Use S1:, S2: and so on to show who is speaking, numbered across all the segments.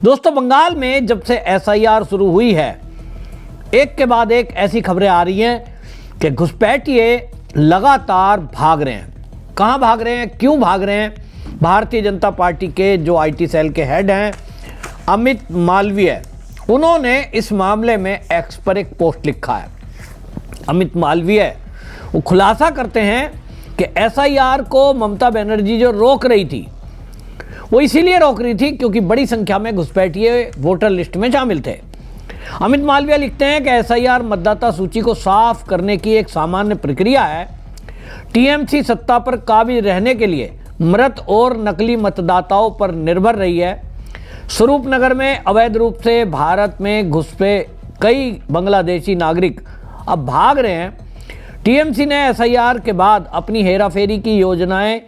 S1: दोस्तों, बंगाल में जब से एसआईआर शुरू हुई है, एक के बाद एक ऐसी खबरें आ रही हैं कि घुसपैठिए लगातार भाग रहे हैं। कहां भाग रहे हैं, क्यों भाग रहे हैं? भारतीय जनता पार्टी के जो आईटी सेल के हेड हैं अमित मालवीय, उन्होंने इस मामले में एक्स पर एक पोस्ट लिखा है। अमित मालवीय वो खुलासा करते हैं कि एसआईआर को ममता बनर्जी जो रोक रही थी, वो इसीलिए रोक रही थी क्योंकि बड़ी संख्या में घुसपैठिए वोटर लिस्ट में शामिल थे। अमित मालवीय लिखते हैं कि एसआईआर मतदाता सूची को साफ करने की एक सामान्य प्रक्रिया है। टीएमसी सत्ता पर काबिज रहने के लिए मृत और नकली मतदाताओं पर निर्भर रही है। स्वरूपनगर में अवैध रूप से भारत में घुसपे कई बांग्लादेशी नागरिक अब भाग रहे हैं। टीएमसी ने एसआईआर के बाद अपनी हेराफेरी की योजनाएं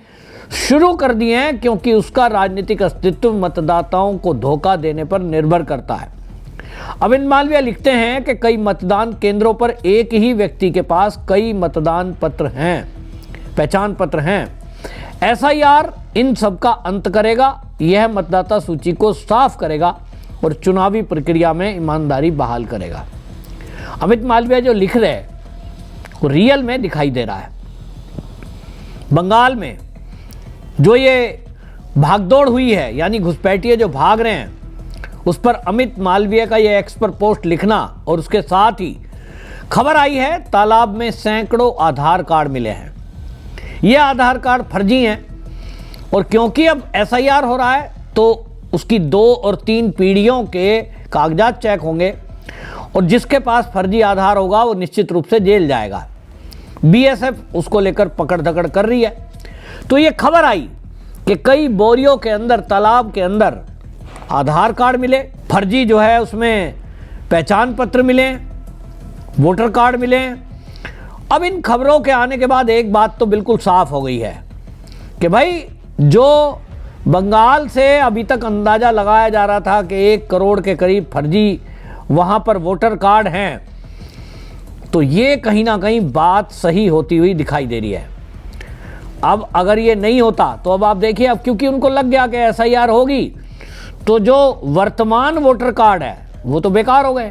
S1: शुरू कर दी हैं क्योंकि उसका राजनीतिक अस्तित्व मतदाताओं को धोखा देने पर निर्भर करता है। अमित मालवीय लिखते हैं कि कई मतदान केंद्रों पर एक ही व्यक्ति के पास कई मतदान पत्र हैं, पहचान पत्र हैं। एसआईआर इन सब का अंत करेगा, यह मतदाता सूची को साफ करेगा और चुनावी प्रक्रिया में ईमानदारी बहाल करेगा। अमित मालवीय जो लिख रहे हैं वो रियल में दिखाई दे रहा है। बंगाल में जो ये भागदौड़ हुई है, यानी घुसपैठिए जो भाग रहे हैं, उस पर अमित मालवीय का ये एक्स पर पोस्ट लिखना और उसके साथ ही खबर आई है तालाब में सैकड़ों आधार कार्ड मिले हैं। ये आधार कार्ड फर्जी हैं और क्योंकि अब एसआईआर हो रहा है तो उसकी 2 और 3 पीढ़ियों के कागजात चेक होंगे और जिसके पास फर्जी आधार होगा वो निश्चित रूप से जेल जाएगा। बीएसएफ उसको लेकर पकड़ धकड़ कर रही है। तो ये खबर आई कि कई बोरियों के अंदर, तालाब के अंदर आधार कार्ड मिले, फर्जी जो है उसमें पहचान पत्र मिले, वोटर कार्ड मिले। अब इन खबरों के आने के बाद एक बात तो बिल्कुल साफ हो गई है कि भाई जो बंगाल से अभी तक अंदाजा लगाया जा रहा था कि 1 करोड़ के करीब फर्जी वहां पर वोटर कार्ड हैं, तो ये कहीं ना कहीं बात सही होती हुई दिखाई दे रही है। अब अगर ये नहीं होता तो अब आप देखिए, अब क्योंकि उनको लग गया कि एसआईआर होगी तो जो वर्तमान वोटर कार्ड है वो तो बेकार हो गए।